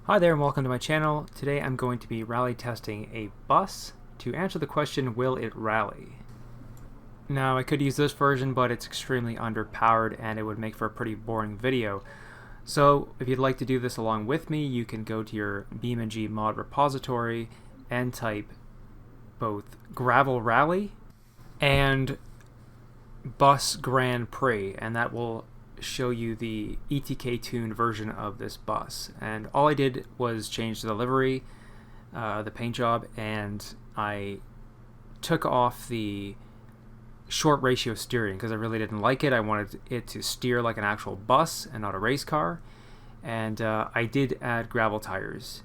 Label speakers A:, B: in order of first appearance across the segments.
A: Hi there and welcome to my channel. Today I'm going to be rally testing a bus to answer the question, will it rally? Now I could use this version, but it's extremely underpowered and it would make for a pretty boring video. So if you'd like to do this along with me, you can go to your BeamNG mod repository and type both gravel rally and bus Grand Prix, and that will show you the ETK Tuned version of this bus. And all I did was change the livery, the paint job, and I took off the short ratio steering because I really didn't like it. I wanted it to steer like an actual bus and not a race car. And I did add gravel tires.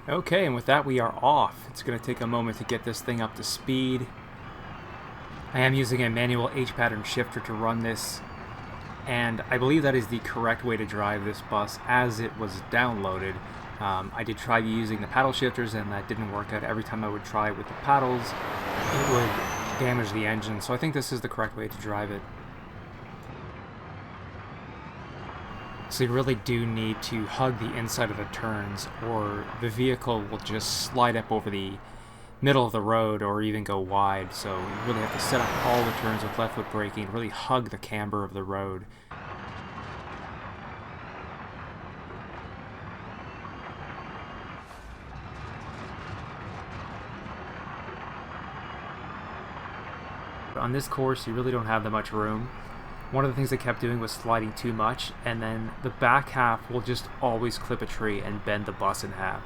A: Okay, and with that we are off. It's going to take a moment to get this thing up to speed. I am using a manual H-pattern shifter to run this, and I believe that is the correct way to drive this bus as it was downloaded. I did try using the paddle shifters and that didn't work out. Every time I would try with the paddles, it would damage the engine, so I think this is the correct way to drive it. So you really do need to hug the inside of the turns or the vehicle will just slide up over the middle of the road or even go wide, so you really have to set up all the turns with left foot braking, really hug the camber of the road. On this course you really don't have that much room. One of the things I kept doing was sliding too much, and then the back half will just always clip a tree and bend the bus in half.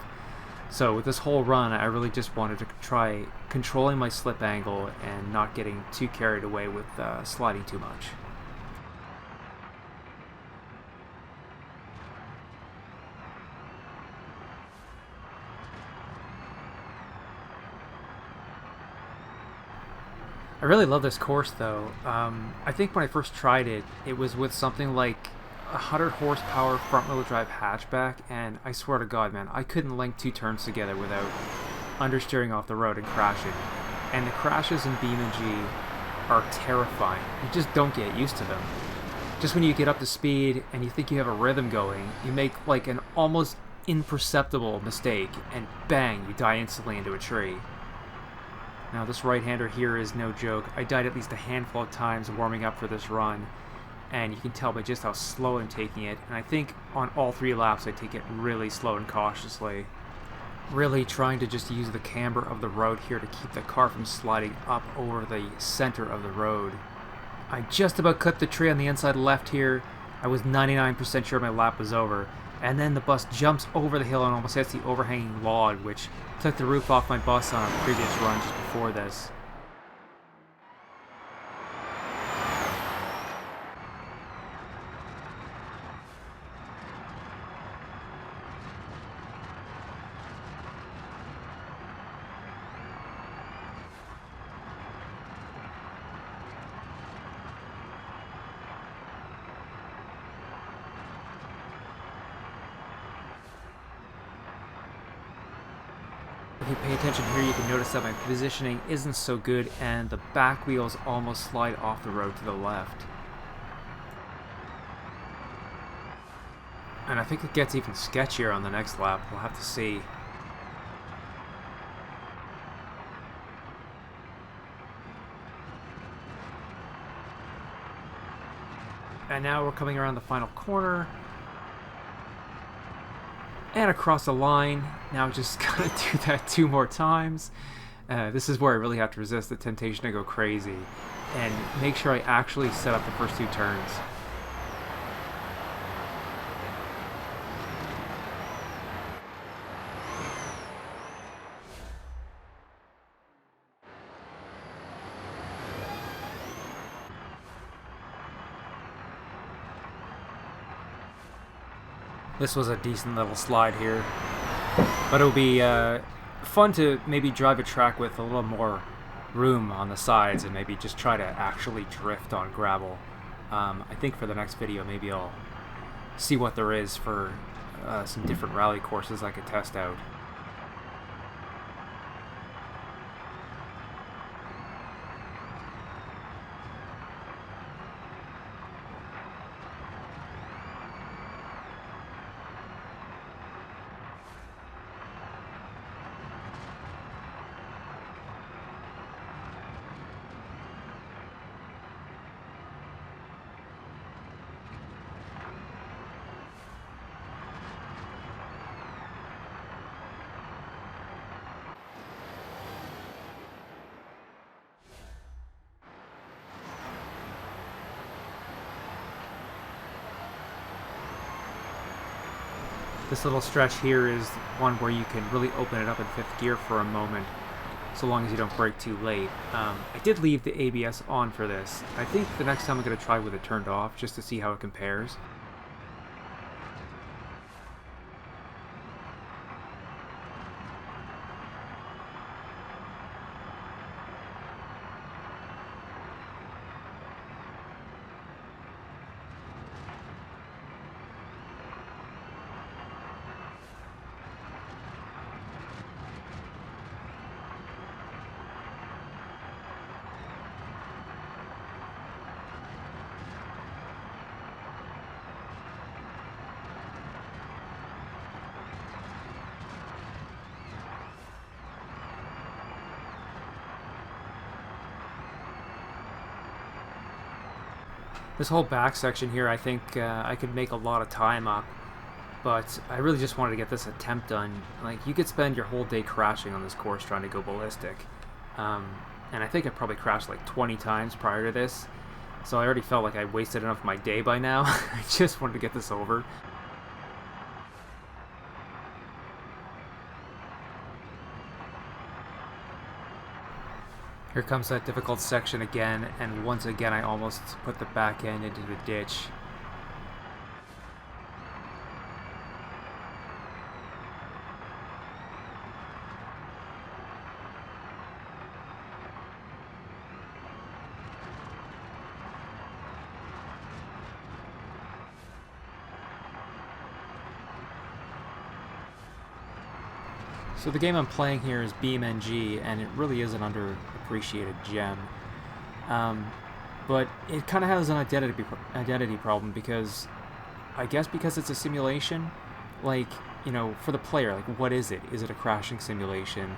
A: So with this whole run, I really just wanted to try controlling my slip angle and not getting too carried away with sliding too much. I really love this course though. I think when I first tried it, it was with something like 100 horsepower front-wheel drive hatchback, and I swear to God, man, I couldn't link two turns together without understeering off the road and crashing. And the crashes in BeamNG are terrifying. You just don't get used to them. Just when you get up to speed and you think you have a rhythm going, you make like an almost imperceptible mistake, and bang, you die instantly into a tree. Now this right-hander here is no joke. I died at least a handful of times warming up for this run, and you can tell by just how slow I'm taking it, and I think on all 3 laps I take it really slow and cautiously. Really trying to just use the camber of the road here to keep the car from sliding up over the center of the road. I just about cut the tree on the inside left here. I was 99% sure my lap was over, and then the bus jumps over the hill and almost hits the overhanging log, which took the roof off my bus on a previous run just before this. If you pay attention here, you can notice that my positioning isn't so good and the back wheels almost slide off the road to the left. And I think it gets even sketchier on the next lap. We'll have to see. And now we're coming around the final corner. And across the line. Now just gotta do that 2 more times. This is where I really have to resist the temptation to go crazy and make sure I actually set up the first 2 turns. This was a decent little slide here, but it'll be fun to maybe drive a track with a little more room on the sides and maybe just try to actually drift on gravel. I think for the next video maybe I'll see what there is for some different rally courses I could test out. This little stretch here is one where you can really open it up in 5th gear for a moment, so long as you don't brake too late. I did leave the ABS on for this. I think the next time I'm going to try with it turned off, just to see how it compares. This whole back section here, I think I could make a lot of time up, but I really just wanted to get this attempt done. Like, you could spend your whole day crashing on this course trying to go ballistic, and I think I probably crashed like 20 times prior to this, so I already felt like I wasted enough of my day by now. I just wanted to get this over. Here comes that difficult section again, and once again I almost put the back end into the ditch. So the game I'm playing here is BeamNG, and it really is an underappreciated gem. But it kind of has an identity problem, because I guess because it's a simulation, like, you know, for the player, like, what is it? Is it a crashing simulation,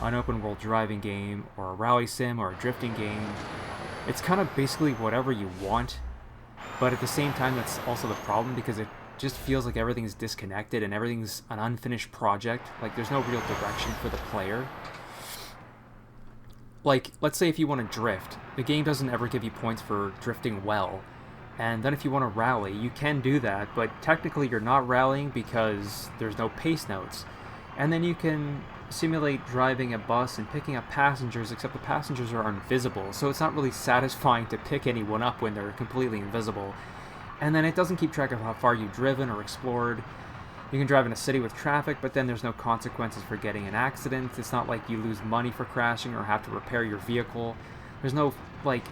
A: an open world driving game, or a rally sim, or a drifting game? It's kind of basically whatever you want, but at the same time that's also the problem, because it just feels like everything's disconnected and everything's an unfinished project. Like, there's no real direction for the player. Like, let's say if you want to drift, the game doesn't ever give you points for drifting well. And then if you want to rally, you can do that, but technically you're not rallying because there's no pace notes. And then you can simulate driving a bus and picking up passengers, except the passengers are invisible, so it's not really satisfying to pick anyone up when they're completely invisible. And then it doesn't keep track of how far you've driven or explored. You can drive in a city with traffic, but then there's no consequences for getting in accidents. It's not like you lose money for crashing or have to repair your vehicle. There's no, like,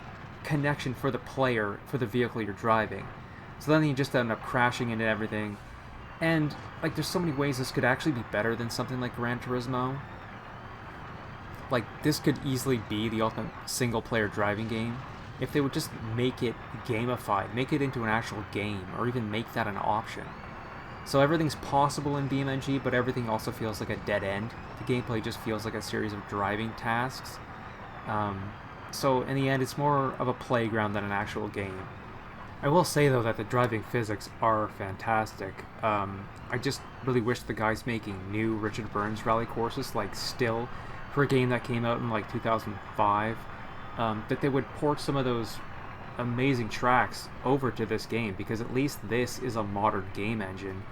A: connection for the player for the vehicle you're driving. So then you just end up crashing into everything. And, like, there's so many ways this could actually be better than something like Gran Turismo. Like, this could easily be the ultimate single-player driving game if they would just make it gamified, make it into an actual game, or even make that an option. So everything's possible in BeamNG, but everything also feels like a dead end. The gameplay just feels like a series of driving tasks. So in the end, it's more of a playground than an actual game. I will say, though, that the driving physics are fantastic. I just really wish the guys making new Richard Burns rally courses, like Still, for a game that came out in like 2005, that they would port some of those amazing tracks over to this game, because at least this is a modern game engine.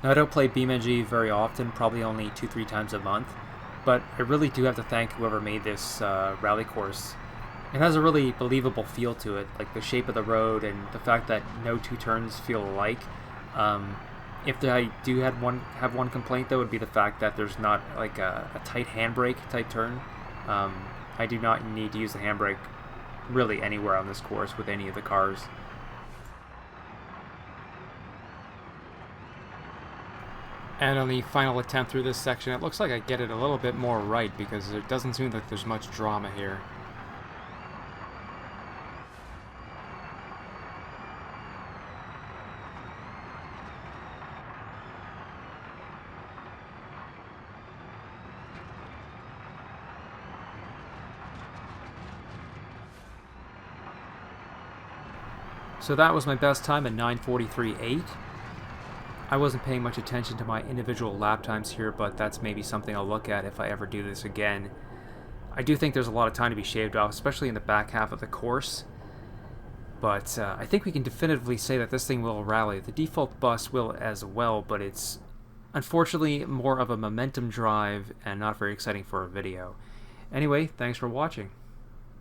A: Now, I don't play BeamNG very often, probably only 2-3 times a month, but I really do have to thank whoever made this rally course. It has a really believable feel to it, like the shape of the road and the fact that no two turns feel alike. If I do have one complaint, though, would be the fact that there's not like a tight handbrake type turn. I do not need to use the handbrake really anywhere on this course with any of the cars. And on the final attempt through this section, it looks like I get it a little bit more right, because it doesn't seem like there's much drama here. So that was my best time at 9:43.8. I wasn't paying much attention to my individual lap times here, but that's maybe something I'll look at if I ever do this again. I do think there's a lot of time to be shaved off, especially in the back half of the course. But I think we can definitively say that this thing will rally. The default bus will as well, but it's unfortunately more of a momentum drive and not very exciting for a video. Anyway, thanks for watching.